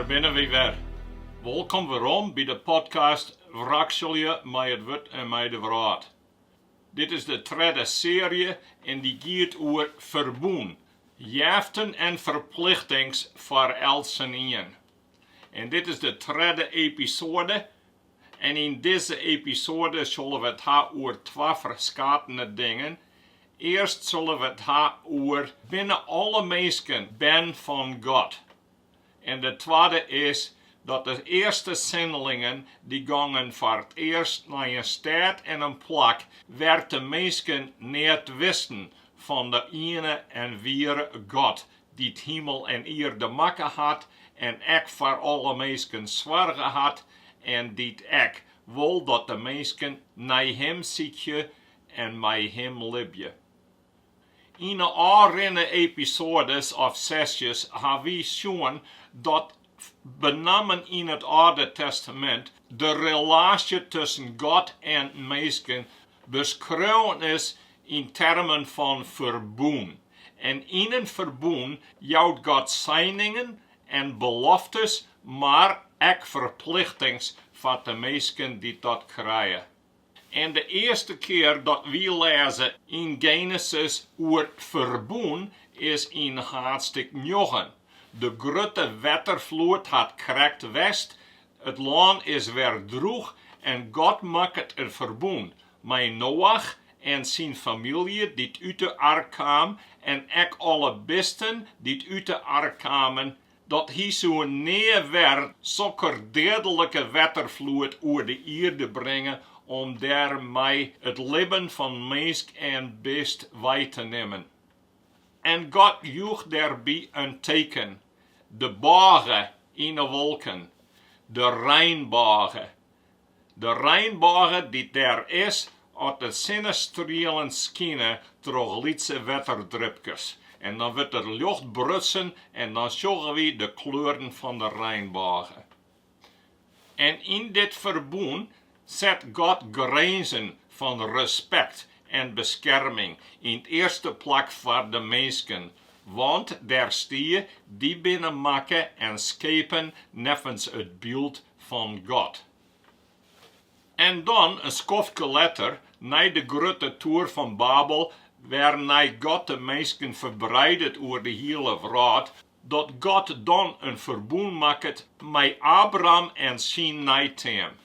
Daar binnen we weer. Welkom weerom bij de podcast Wrakselje mij het wit en mij de wraad. Dit is de tweede serie en die gaat over Ferbûn. Jaften en verplichtings voor elsenien. En dit is de tweede episode. En in deze episode zullen we het hebben over twee verschillende dingen. Eerst zullen we het hebben over binnen alle mensen ben van God. En de tweede is dat de eerste zendelingen die gingen voor het eerst naar een stad en een plek waar de mensen niet wisten van de ene en wiere God die het hemel en aarde maken had en ik voor alle mensen zorgen had en die ik wil dat de mensen naar hem zieken en mij hem liefje. In de oaren episodes of sessies hebben we gezien dat benamen in het Oude Testament de relatie tussen God en mensen beschreven is in termen van Ferbûn. En in een Ferbûn jouwt God zegeningen en beloftes, maar ook verplichtings voor de mensen die dat krijgen. En de eerste keer dat we lezen in Genesis over Ferbûn is in hoofdstuk 9. De grote watervloed had krekt west, het land is weer droog en God maakt een Ferbûn met Noach en zijn familie die uit de ark kwam en ook alle beesten die uit de ark kwamen, dat hij zo neer werd zulke dodelijke watervloed over de aarde brengen om daarmee het leven van mens en beest bij te nemen. En God joeg daarbij een teken. De bogen in de wolken. De regenbogen. De regenbogen die daar is, uit de zonnestralen schijnen door lietse waterdrupjes. En dan wordt de lucht brutsen en dan zien we de kleuren van de regenbogen. En in dit Ferbûn zet God grenzen van respect en bescherming in het eerste plek voor de mensen. Want daar stier die binnen maken en skepen nevens het beeld van God. En dan een schofje later, na de grote toer van Babel, waarna God de mensen verbreidt over de hele wereld, dat God dan een Ferbûn maakt met Abraham en zijn nageslacht.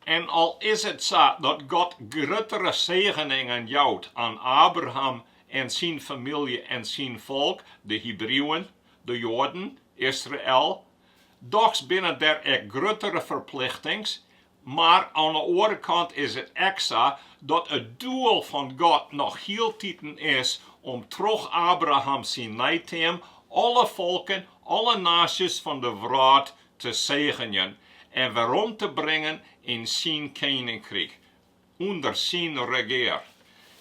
En al is het zo dat God grotere zegeningen jouwt aan Abraham en zijn familie en zijn volk, de Hebreeën, de Joden, Israël, doch binnen der ook grotere verplichtings, maar aan de andere kant is het ook zo dat het doel van God nog heel tijden is om terug Abraham zijn nageslacht, alle volken, alle naties van de wereld te zegenen en waarom te brengen in zijn koninkrijk, onder zijn regeer.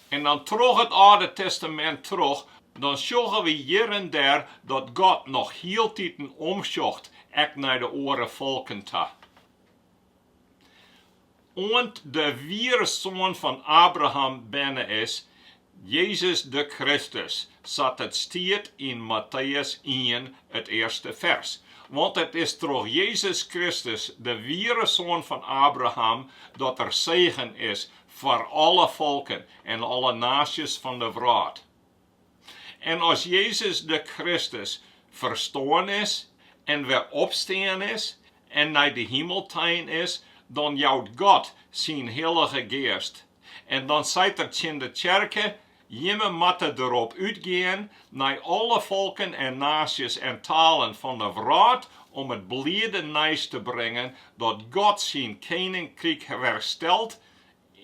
En dan terug het Oude Testament terug, dan zien we hier en daar dat God nog heel tijden omzocht, ook naar de andere volken toe. En de wiere zoon van Abraham Binne is Jezus de Christus, zat het stiert in Matthäus 1, het eerste vers. Want het is door Jezus Christus, de wiere zoon van Abraham, dat er zegen is voor alle volken en alle naties van de wereld. En als Jezus de Christus verstorven is en weer opstaan is en naar de hemeltuin is, dan jouwt God zijn heilige geest. En dan zegt er in de tsjerken, je moet erop uitgaan naar alle volken en naties en talen van de wereld om het blijde nieuws te brengen dat God zijn koninkrijk herstelt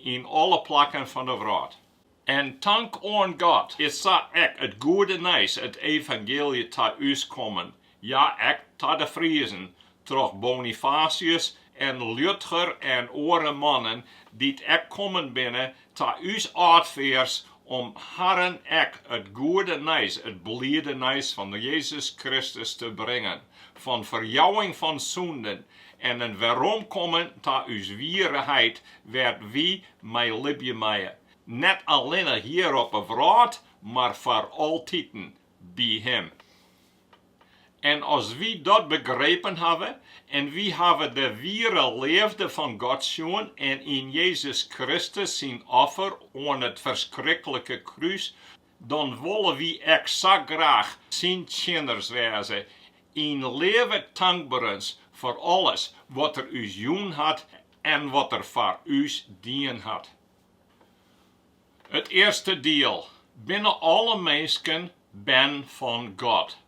in alle plekken van de wereld. En dank aan God is dat ook het goede nieuws, het evangelie te ons komen. Ja, ook te de Friesen, terug Bonifacius en Luther en andere mannen die ook komen binnen te ons uitvers om Herren ook het goede nieuws, het blijde nieuws van Jezus Christus te brengen. Van verjouwing van zonden en een waarom komen te ons wierheid werd wie mij liefje mij. Net allinne hier op de wereld, maar voor altijd bij hem. En als wie dat begrepen hebben, en wie hebben de wiere leefde van Gods Soan en in Jezus Christus zijn offer aan het verschrikkelijke kruis, dan willen wie ek zo graag zijn kinders wezen, in leven dankbaar voor alles wat er u doen had en wat er voor u dien had. Het eerste deel. Binne alle mensen ben van God.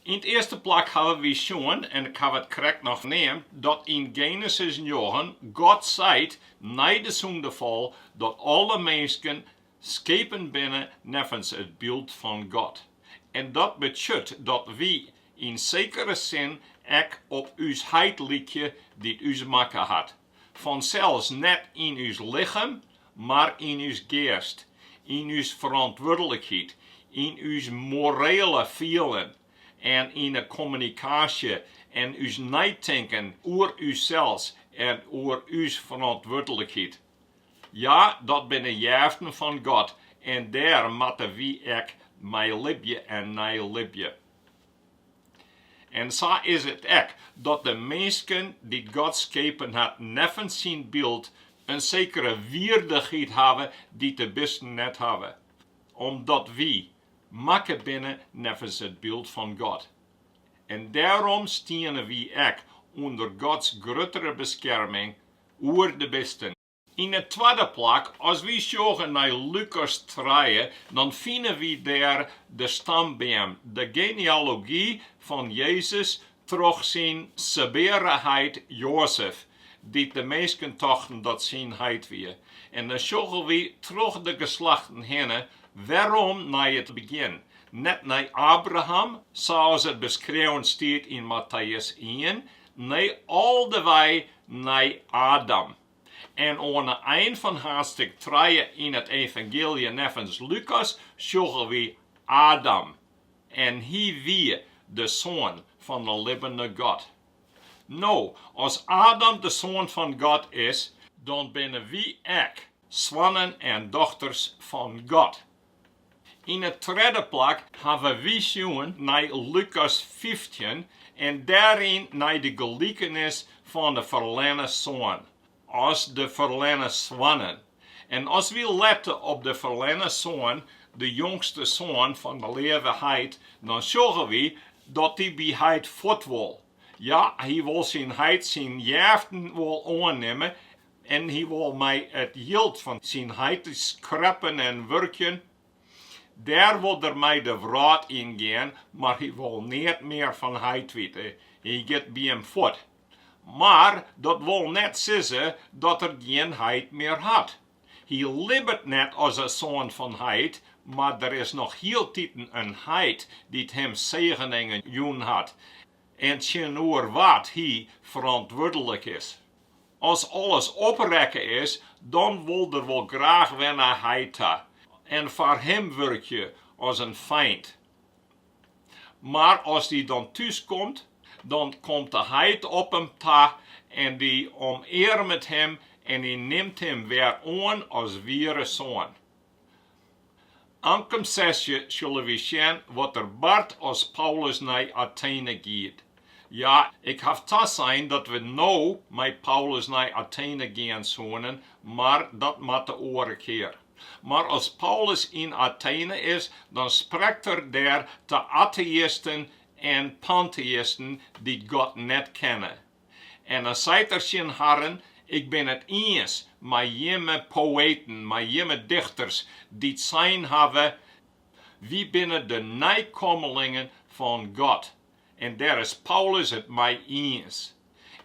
In het eerste plek hebben we zien, en ik heb het correct nog nemen, dat in Genesis 9 God zegt, na de zondeval, dat alle mensen skepen binnen nevens het beeld van God. En dat betekent dat we in zekere zin ook op ons heidelijke die ons maken had. Vanzelfs net in ons lichaam, maar in ons geest, in ons verantwoordelijkheid, in ons morele feeling en in de communicatie en ons nadenken over uzelf en over ons verantwoordelijkheid. Ja, dat ben de jaren van God en daar moeten we ook mee leven en mee leven. En zo is het ook dat de mensen die God skepen had nevens zijn beeld een zekere waardigheid hebben die de besten net hebben. Omdat we maken binnen nevens het beeld van God. En daarom staan we ook onder Gods grotere bescherming over de besten. In de tweede plek, als we zoeken naar Lucas 3, dan vinden we daar de stamboom, de genealogie van Jezus terug zijn sebereheid Jozef, die de meesten dachten dat zijn heid weer. En dan zoeken we terug de geslachten heen, waarom naar het begin. Net naar Abraham, zoals het beschreven staat in Matthäus 1, nee, al de wij naar Adam. En aan het eind van hoofdstuk 3 in het evangelie nevens Lucas zoeken we Adam. En hij wie de zoon van de levende God. Nou, als Adam de zoon van God is, dan binnen we ook zonen en dochters van God. In de tweede plek hebben we zien naar Lucas 15 en daarin naar de gelijkenis van de verlenen zoon. Als de verlenen zonen. En als we letten op de verlenen zoon, de jongste zoon van de levenheid, dan zorgen we dat hij bij heid voort wil. Ja, hij wil zijn heid, zijn jaren wil aannemen en hij wil mij het yield van zijn heid schrappen en werken. Daar wil er mij de wraad in gaan, maar hij wil niet meer van heid weten. Hij gaat bij hem voort. Maar dat wil net zeggen dat er geen heid meer had. Hij leeft net als een zoon van heid, maar er is nog heel tijd een heid die hem zegeningen doen had. En tegenover wat hij verantwoordelijk is. Als alles oprekken is, dan wil er wel graag weer naar heid hebben. En voor hem werk je als een feind. Maar als die dan thuis komt, dan komt de heid op hem ta en die omeert met hem en die neemt hem weer aan als wiere zoon. Aankom 6 zullen we zien wat er baart als Paulus naar Athene gaat. Ja, ik heb te zijn dat we nou met Paulus naar Athene gaan zonen, maar dat moet de oren keer. Maar als Paulus in Athene is, dan spreekt er daar de atheïsten en pantheïsten die God net kennen. En dan zei er zijn heren, ik ben het eens met jemme poëten, met jemme dichters, die zijn hebben, wie binnen de nakomelingen van God. En daar is Paulus het mij eens.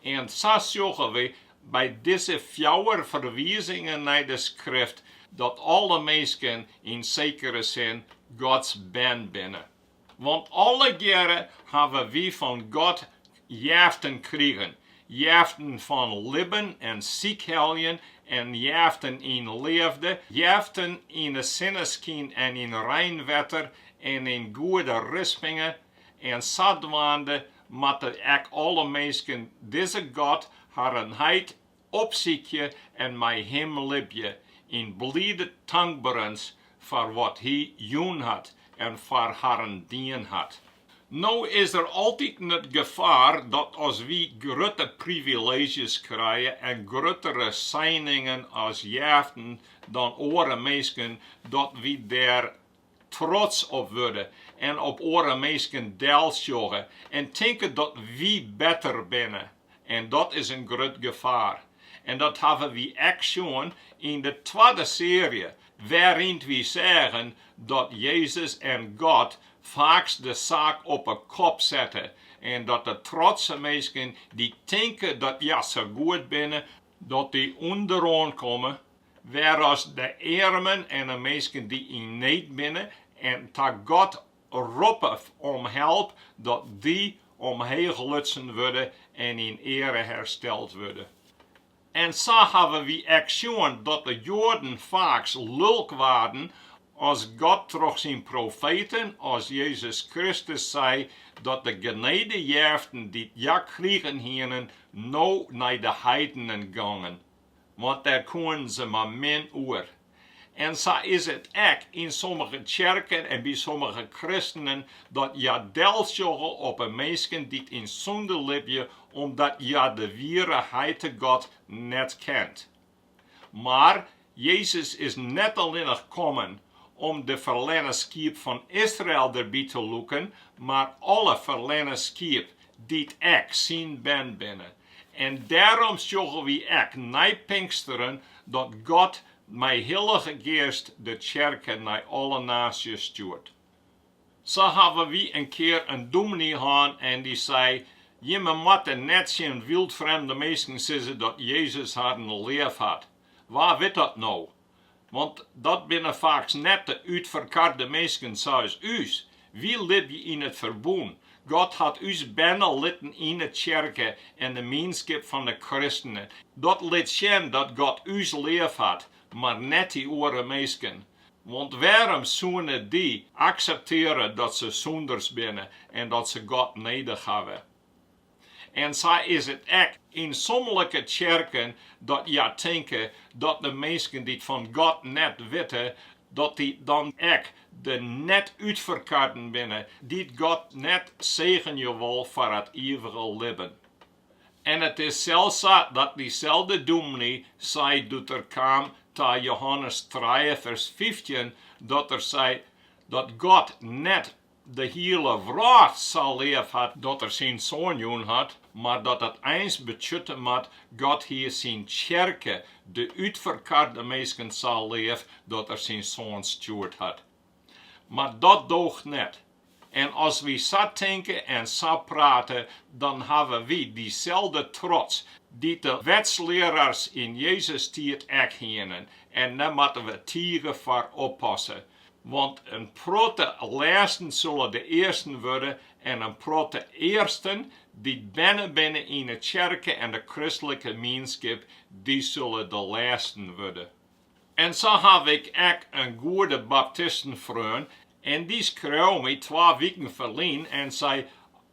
En zo zoeken we bij deze 4 verwijzingen naar de schrift, dat alle mensen in zekere zin Gods band binnen. Want alle keren hebben we van God jaften krijgen. Jaften van libben en ziekheljen en jaften in leefde. Jaften in de zinneschijn en in rein wetter en in goede rispingen. En zadwaande moeten ook alle mensen deze God haar heid opzykje en met hem libje. In blijde dankbaarens voor wat hij doen had en voor haar dien had. Nou is er altijd het gevaar dat als we grote privileges krijgen en grotere zegeningen als jeften dan andere mensen, dat we daar trots op worden en op andere mensen delsjoggen en denken dat we beter binnen. En dat is een groot gevaar. En dat hebben we echt schon in de tweede serie, waarin we zeggen dat Jezus en God vaak de zaak op een kop zetten. En dat de trotse mensen die denken dat ja zo goed binnen, dat die onderaan komen. Whereas de armen en de mensen die in niet binnen en dat God roepen om hulp, dat die omheen worden en in ere hersteld worden. En zo hebben we echt schon dat de Joden vaak lulk waren als God door zijn profeten, als Jezus Christus zei, dat de genade jeften die ja kriegen hienen, nou naar de heidenen gangen. Want daar kunnen ze maar min oor. En zo is het echt in sommige tsjerken en bij sommige christenen dat ja delsjoggen op een mensen die in zonde leven, omdat ja de wiere heite God net kent. Maar Jezus is net alleen gekomen om de verlenen skepen van Israël erbij te loeken, maar alle verlenen skepen die ik zien ben binnen. En daarom zullen we echt naar Pinksteren dat God met heilige geest de tsjerken naar alle naties stuurt. Zo hebben we een keer een dominee gehad en die zei, je moet net zien wildvreemde mensen zeggen dat Jezus haar een leef had. Waar weet dat nou? Want dat binnen vaak net de uitverkarte mensen zoals us. Wie leven in het Ferbûn? God had us bijna litten in de tsjerken en de gemeenschap van de christenen. Dat liet zien dat God us leef had, maar net die andere mensen. Want waarom zouden die accepteren dat ze zonders binnen en dat ze God nodig hebben? En zo is het echt in sommige tsjerken dat ja denken dat de mensen die van God net weten, dat die dan echt de net uitverkarten binnen, die God net zegen je wil voor het eeuwige leven. En het is zelfs zo dat diezelfde dominee zei dat er kwam tot Johannes 3 vers 15, dat er zei dat God net de hele vraag zal leven dat er zijn zoon had, maar dat het eens betutten moet, God hier zijn tsjerken, de uitverkarte mensen zal leven, dat er zijn zoon stuurt had. Maar dat doogt net. En als we zo denken en zo praten, dan hebben we diezelfde trots die de wetsleraars in Jezus tijd echt hienen. En daar moeten we tegen voor oppassen. Want een prote laatsten zullen de eersten worden en een prote eersten die binnen in de tsjerken en de christelijke gemeenschap, die zullen de laatsten worden. En zo heb ik echt een goede baptistenvriend en die schreeuwde me 2 weken verleden en zei,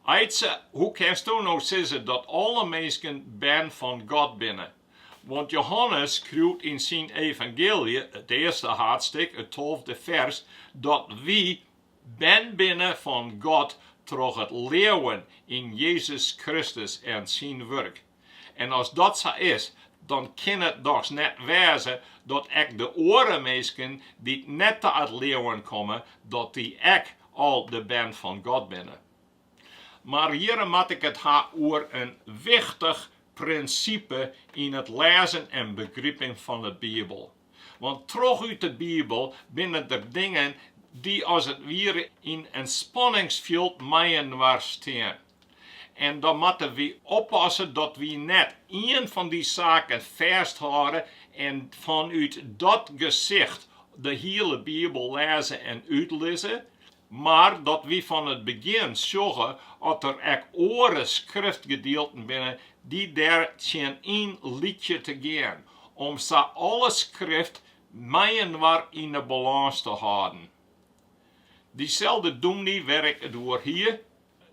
Eidse, hoe kannst du nou zeggen dat alle mensen ben van God binnen? Want Johannes schreeuwt in zijn evangelie, het eerste hoofdstuk, het 12e vers, dat wie ben binnen van God door het leven in Jezus Christus en zijn werk. En als dat zo is, dan kan het toch net wezen dat ik de andere mensen die net tot het leven komen, dat die ik al de ben van God binnen. Maar hier moet ik het over een wichtig principe in het lezen en begrijpen van de Bijbel. Want terug uit de Bijbel binnen er dingen die als het ware in een spanningsveld meien waar staan. En dan moeten we oppassen dat we net een van die zaken vasthouden en vanuit dat gezicht de hele Bijbel lezen en uitlezen. Maar dat we van het begin zorgen dat er echt andere schriftgedeelten binnen die daar zijn in liedje te gaan. Om zo alle schrift meien waar in de balans te houden. Diezelfde dominee waar ik het door hier,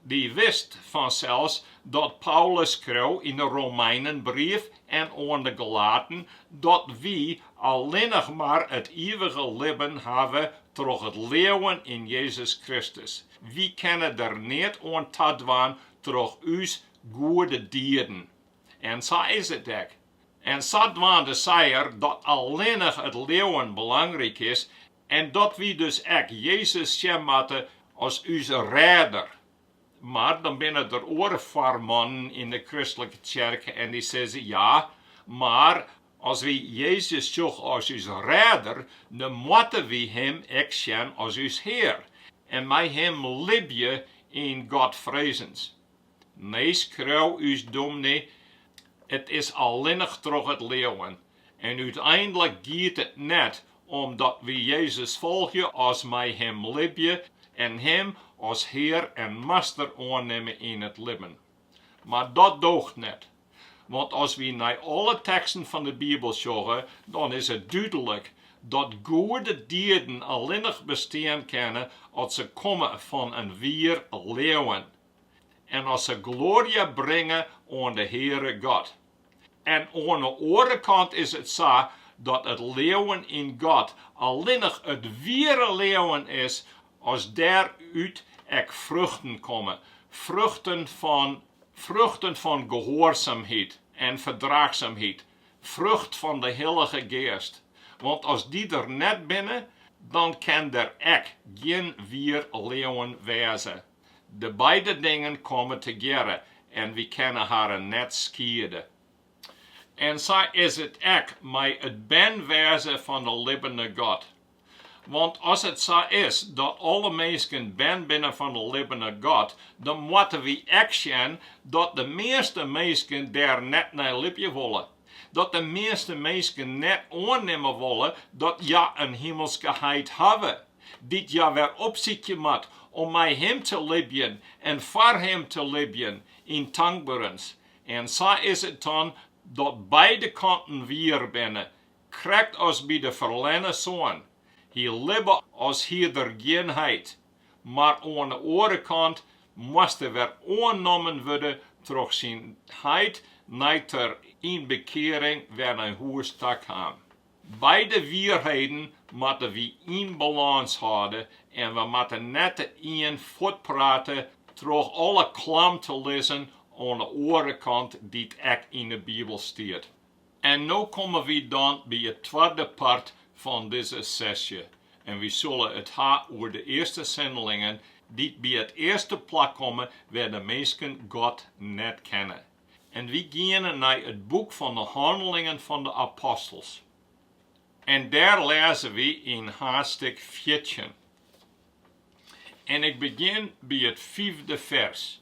die wist vanzelfs dat Paulus schreef in de Romeinenbrief en aan de Galaten dat we alleen nog maar het eeuwige leven hebben door het leven in Jezus Christus. wie kennen er niet aan twadde terug uw goede dieren. En zo is het ook. En zo dwaan de zeier dat allinne het leven belangrijk is en dat we dus ook Jezus zien als onze redder. Maar dan binnen er oorformannen in de christelijke tsjerken en die zeggen ja, maar als we Jezus zoeken als onze redder, dan moeten we hem ook zien als ons Heer. En met hem leven in God vrezens. Nee, schreeuw us dominee, het is allinnig terug het leven. En uiteindelijk gaat het net omdat we Jezus volgen als met hem leven en hem als Heer en Meester aannemen in het leven. Maar dat doogt niet. Want als we naar alle teksten van de Bijbel zoeken, dan is het duidelijk dat goede dieren allinnig bestaan kunnen als ze komen van een wier leven. En als ze glorie brengen aan de Heere God. En aan de andere kant is het zo dat het leven in God allinnig het wiere leven is als daaruit ook vruchten komen. Vruchten van gehoorzaamheid en verdraagzaamheid. Vrucht van de Heilige Geest. Want als die er net binnen, dan kan er ook geen wier leven wezen. De beide dingen komen together en we kunnen haar net scheiden. En zo is het ook met het benwezen van de levende God. Want als het zo is dat alle mensen binnen van de levende God, dan moeten we ook zien dat de meeste mensen daar net naar leven willen. Dat de meeste mensen net aannemen willen dat ja een hemelsgeheid hebben. Dit ja weer opzichtje moet om met hem te leven en voor hem te leven in dankbaarheid. En zo is het dan dat beide kanten weer binnen. Krijgt als bij de verlenne zoon. Hij leven als hij er geen heid. Maar aan de andere kant moest er weer aangenomen worden door zijn heid naar ter inbekering weer een hoerstak aan. Beide wierheden moeten we in balans houden en we moeten net in voet praten door alle klam te lezen aan de andere kant die ook in de Bijbel staat. En nu komen we dan bij het tweede part van deze sessie. En we zullen het hebben over de eerste zendelingen die bij het eerste plek komen waar de mensen God net kennen. En we gaan naar het boek van de handelingen van de apostels. En daar lezen we in hoofdstuk 14. En ik begin bij het 5e vers.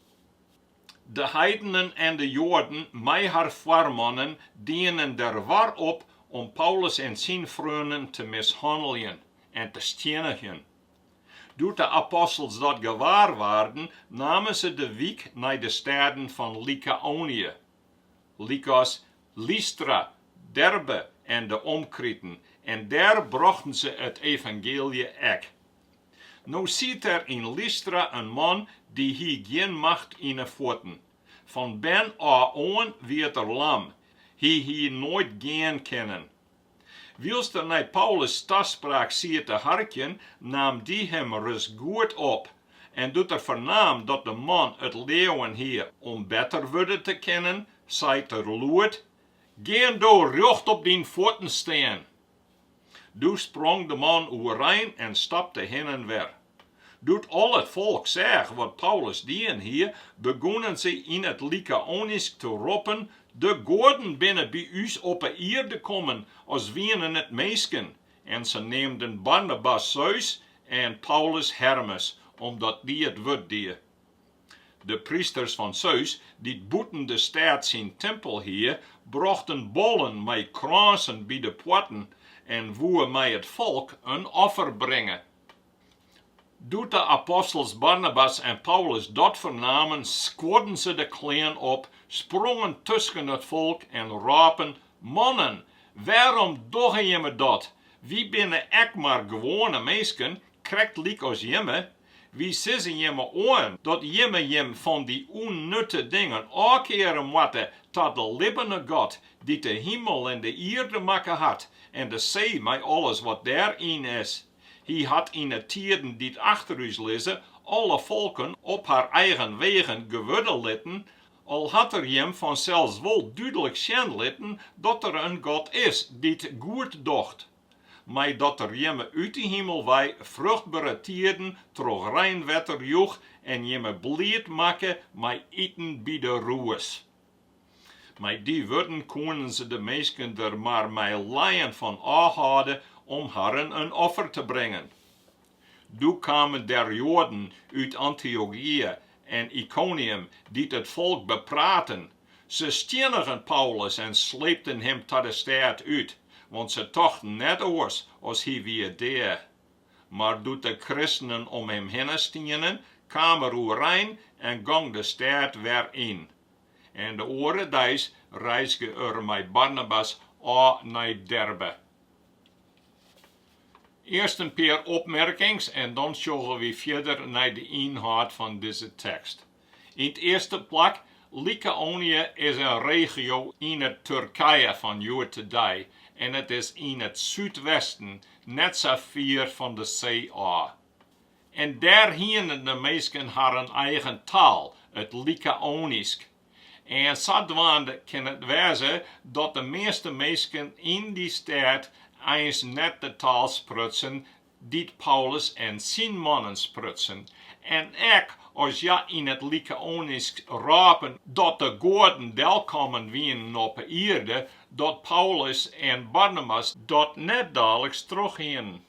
De heidenen en de Joden, mij haar voormannen, dienen er waar op om Paulus en zijn vrienden te mishandelen en te stenigen. Doet de apostels dat gewaar waren, namen ze de weg naar de steden van Lycaonië, Lycos, Lystra, Derbe en de omkreten, en daar brachten ze het evangelie ook. Nu ziet er in Lystra een man die hier geen macht in de voeten. Van ben aan werd er lam. Hier nooit gaan kennen. Wils er naar Paulus' toespraak ziet te harken, nam die hem rust goed op. En doet er vernaam dat de man het leven hier om beter worden te kennen, zei er lood, gaan door recht op die voeten staan. Toen sprong de man overeind en stapte heen en weer. Doet al het volk zag wat Paulus dien hier, begonnen ze in het Lycaonisch te roepen, de goden binnen bij us op de eerde komen, als wienen het meesken. En ze neemden Barnabas Zeus en Paulus Hermes, omdat die het woord die. De priesters van Zeus, die boeten de stad zijn tempel hier, brachten bollen met kransen bij de poorten en wouden met het volk een offer brengen. Doet de apostels Barnabas en Paulus dat vernamen, squadden ze de kleen op, sprongen tussen het volk en rapen, mannen, waarom doen jullie dat? Wie binnen ek maar gewone mensen, krijgt liek als jullie. Wie zeggen jullie aan dat jullie van die onnutte dingen afkeren moeten tot de levende God, die de hemel en de eerde maken had, en de zee met alles wat daarin is. Hij had in de tijden die achter ons lezen alle volken op haar eigen wegen gewudde litten, al had er hem vanzelfs wel duidelijk zien litten dat er een God is, die het goed docht. Maar dat er jemme uit de hemel wij vruchtbare tierden troch rein wetter joeg en jemme blied maken met eten bij de roes. Met die woorden konden ze de meesten er maar met leien van aanhouden om haren een offer te brengen. Toen kwamen der Joden uit Antiochië en Iconium, die het volk bepraten. Ze stenigen Paulus en sleepten hem tot de stad uit, want ze tochten net oors als hij weer deed. Maar doet de christenen om hem heen stenen, kwamen er rein en gang de stad weer in. En de oren dijs reisde er met Barnabas naar Derbe. Eerst een paar opmerkings en dan zullen we verder naar de inhoud van deze tekst. In het eerste plek, Lycaonië is een regio in het Turkije van Joodse en het is in het zuidwesten, net zo ver van de zee af. En daar hielden de meesten haar eigen taal, het Lycaonisch. En zodoende kan het wezen dat de meeste mensen in die stad eens net de taal sprutsen die Paulus en zijn mannen sprutsen. En ik, als ja in het Lycaonisch rapen dat de goden welkomen wienen op de earste, dat Paulus en Barnabas dat net dadelijk terugheen.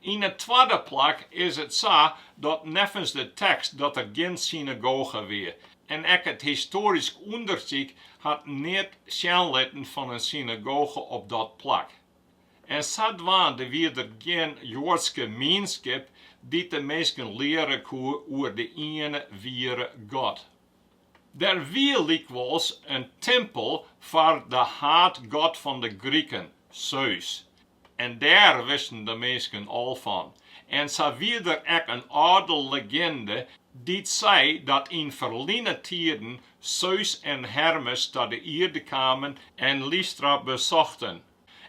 In het tweede plek is het zo dat neffens de tekst dat er geen synagoge weer. En ik het historisch onderzoek had niet zien van een synagoge op dat plek. En zodoende wie er geen Joodse gemeenschap die de meesten leren koe over de ene wiere God. Er wie likwijls een tempel voor de haatgod van de Grieken, Zeus. En daar wisten de meesten al van. En zo wie er ook een oude legende die zei dat in verliezen tijden Zeus en Hermes tot de aarde kwamen en Lystra bezochten.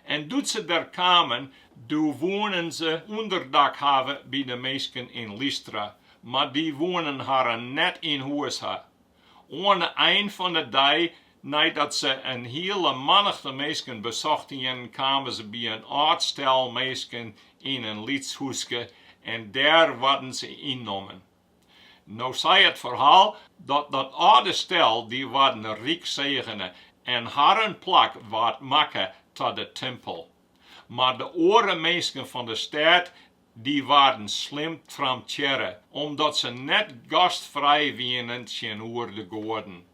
En doet ze daar kwamen, toen wonen ze onderdak hebben bij de meesten in Lystra, maar die wonen haar net in huis. Aan een van de dag, nadat ze een hele menigte meesten bezochten, kwamen ze bij een aardstel meesten in een lietshuisje en daar werden ze innomen. Nou zei het verhaal dat dat oude stel die werden rijk zegenen en haar een plek wat maken tot de tempel. Maar de oren meesten van de stad die waren slim van tjerken, omdat ze net gastvrij wienen tegenover de goden.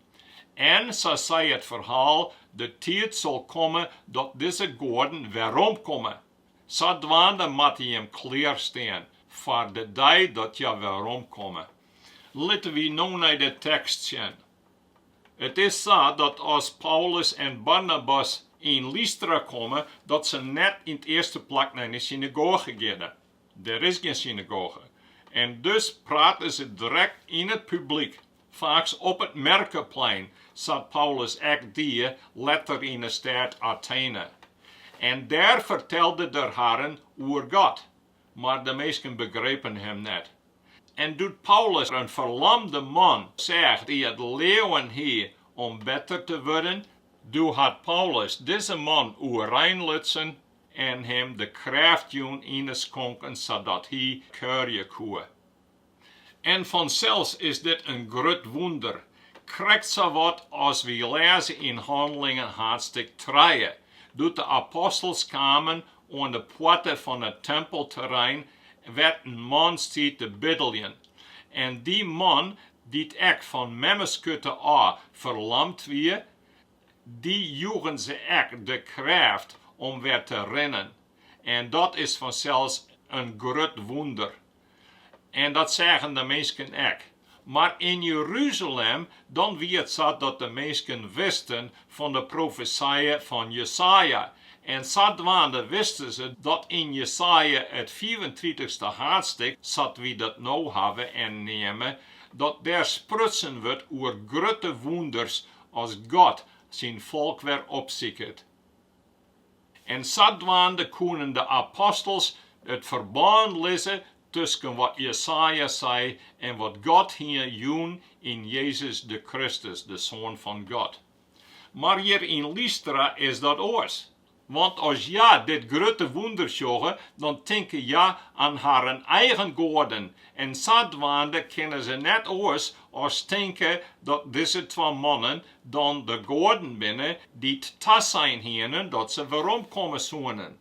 En zo zei het verhaal, de tijd zal komen dat deze goden weerom komen. Zodoende moet je hem klaarstaan voor de dag dat je weerom komen. Laten we nu naar de tekst zien. Het is zo dat als Paulus en Barnabas in Lystra komen, dat ze net in het eerste plek naar de synagoge gaan. Er is geen synagoge. En dus praten ze direct in het publiek, vaak op het Merkenplein, zat Paulus echt die letter in de stad Athene. En daar vertelde de Herren over God, maar de meesten begrepen hem niet. En doet Paulus een verlamde man zegt die het leeuwen hier om beter te worden, toen had Paulus deze man ooreinlutsen en hem de kracht in de schonken zodat hij keuren kon. En vanzelfs is dit een groot wonder. Krijgt zo wat als we lezen in Handelingen hoofdstuk 3. Doet de apostels kwamen aan de poorten van het tempelterrein, werd een man stiet te biddelen. En die man, die ek van memmeskutte a verlamd weer, die joegen ze ek de kracht om weer te rennen. En dat is vanzelfs een groot wonder. En dat zeggen de meesten ek. Maar in Jeruzalem, dan wie het zat dat de meesten wisten van de profetieën van Jesaja. En zodoende wisten ze dat in Jesaja het 34ste hoofdstuk, zat wie dat nou hebben en nemen, dat daar sprutsen wordt over grote wonders als God zijn volk weer opziekt. En zodoende kunnen de apostels het verband lezen tussen wat Jesaja zei en wat God hier doen in Jezus de Christus, de Zoon van God. Maar hier in Lystra is dat oors. Want als ja dit grote wonder zag, dan denken ja aan haar eigen goden. En zadwaande kennen ze net oors als denken dat deze twee mannen dan de goden binnen die tas zijn hienen dat ze waarom komen zoenen.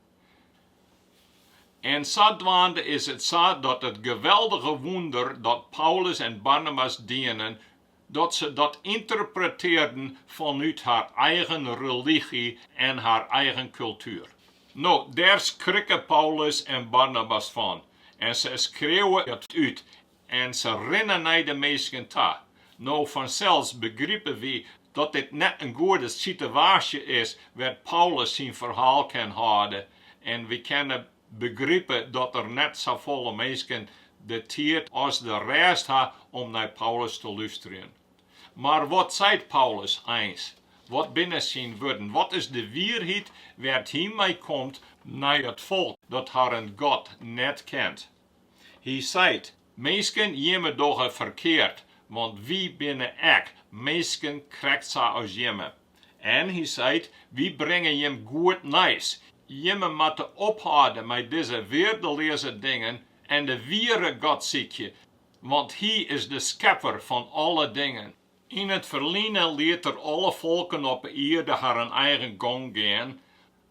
En zadwaande is het zo dat het geweldige wonder dat Paulus en Barnabas dienen, dat ze dat interpreteerden vanuit haar eigen religie en haar eigen cultuur. Nou, daar schrikken Paulus en Barnabas van. En ze schreeuwen het uit. En ze rennen naar de mensen toe. Nou, vanzelfs begrijpen we dat dit net een goede situatie is waar Paulus zijn verhaal kan houden. En we kunnen begrijpen dat er net zo volle mensen de tijd als de rest hebben om naar Paulus te luisteren. Maar wat zei Paulus eens? Wat binnen zijn woorden? Wat is de wierheid waar het hiermee komt naar het volk dat haar een God net kent? Hij zei, mensen jemmen toch verkeerd, want wie binnen ek, mensen krijgt ze als jemmen. En hij zei, wie brengen jem goed nice. Jemmen moeten ophouden met deze weerdeloze dingen en de wiere ûndersykje, want hij is de schepper van alle dingen. In het verleden liet er alle volken op aarde haar eigen gang gaan,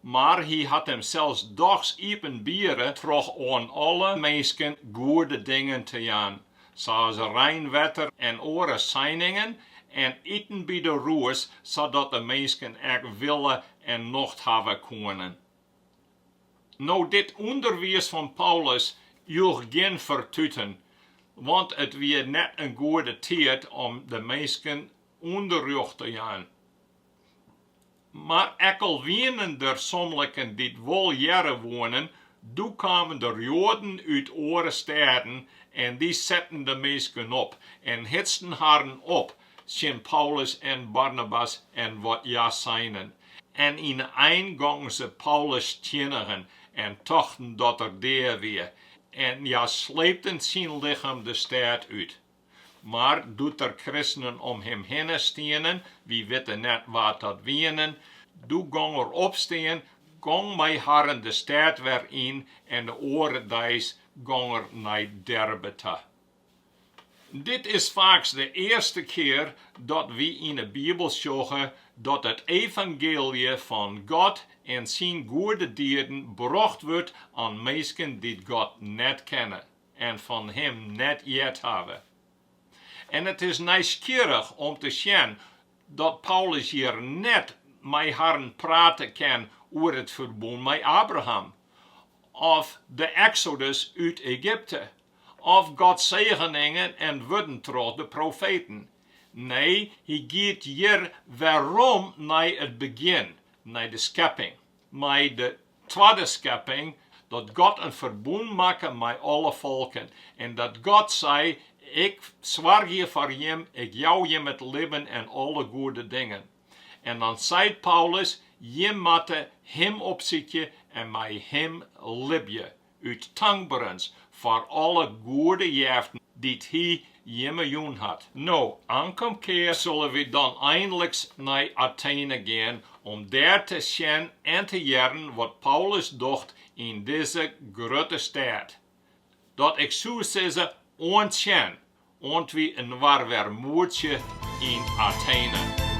maar hij had hem zelfs dags even bieren terug aan alle mensen goede dingen te doen, zoals rein water en oren zijningen en eten bij de roers, zodat de mensen er willen en nog hebben kunnen. Nou, dit onderwijs van Paulus joeg geen vertuten, want het was net een goede tijd om de mensen onderricht te gaan. Maar ekkel wienen der sommigen die wel jaren wonen, toen kwamen de Joden uit andere steden en die zetten de mensen op en hitsten haar op, zijn Paulus en Barnabas en wat ja zijnen. En in een gang ze Paulus tjenigen en tochten dat er der weer. En ja, sleepten zijn lichaam de stad uit. Maar doet er christenen om hem heen stenen, wie weten net wat dat wienen, doe gang er opsteen, gang mij haren de stad weer in en de oren dijs gang er naar Derbe te. Dit is vaak de eerste keer dat we in de Bijbel zeggen dat het evangelie van God en zijn goede dieren gebracht wordt aan mensen die God net kennen en van hem net yet hebben. En het is nieuwsgierig om te zien dat Paulus hier net met haar praten kan over het verbond met Abraham, of de Exodus uit Egypte, of Gods zegeningen en woorden door de profeten. Nee, hij gaat hier waarom naar het begin, naar de schepping, met de twadde schepping, dat God een verbond maakt met alle volken. En dat God zei, ik zwaar je voor hem, ik jou je met leven en alle goede dingen. En dan zei Paulus, je moet hem opzoeken en met hem libje, uit dankbaarheid voor alle goede jaren die hij je miljoen had. Nou, aankom keer zullen we dan eindelijk naar Athene gaan, om daar te zien en te leren wat Paulus dacht in deze grote stad. Dat ik zou zeggen, ontzien, want we een waar moedje in Athene.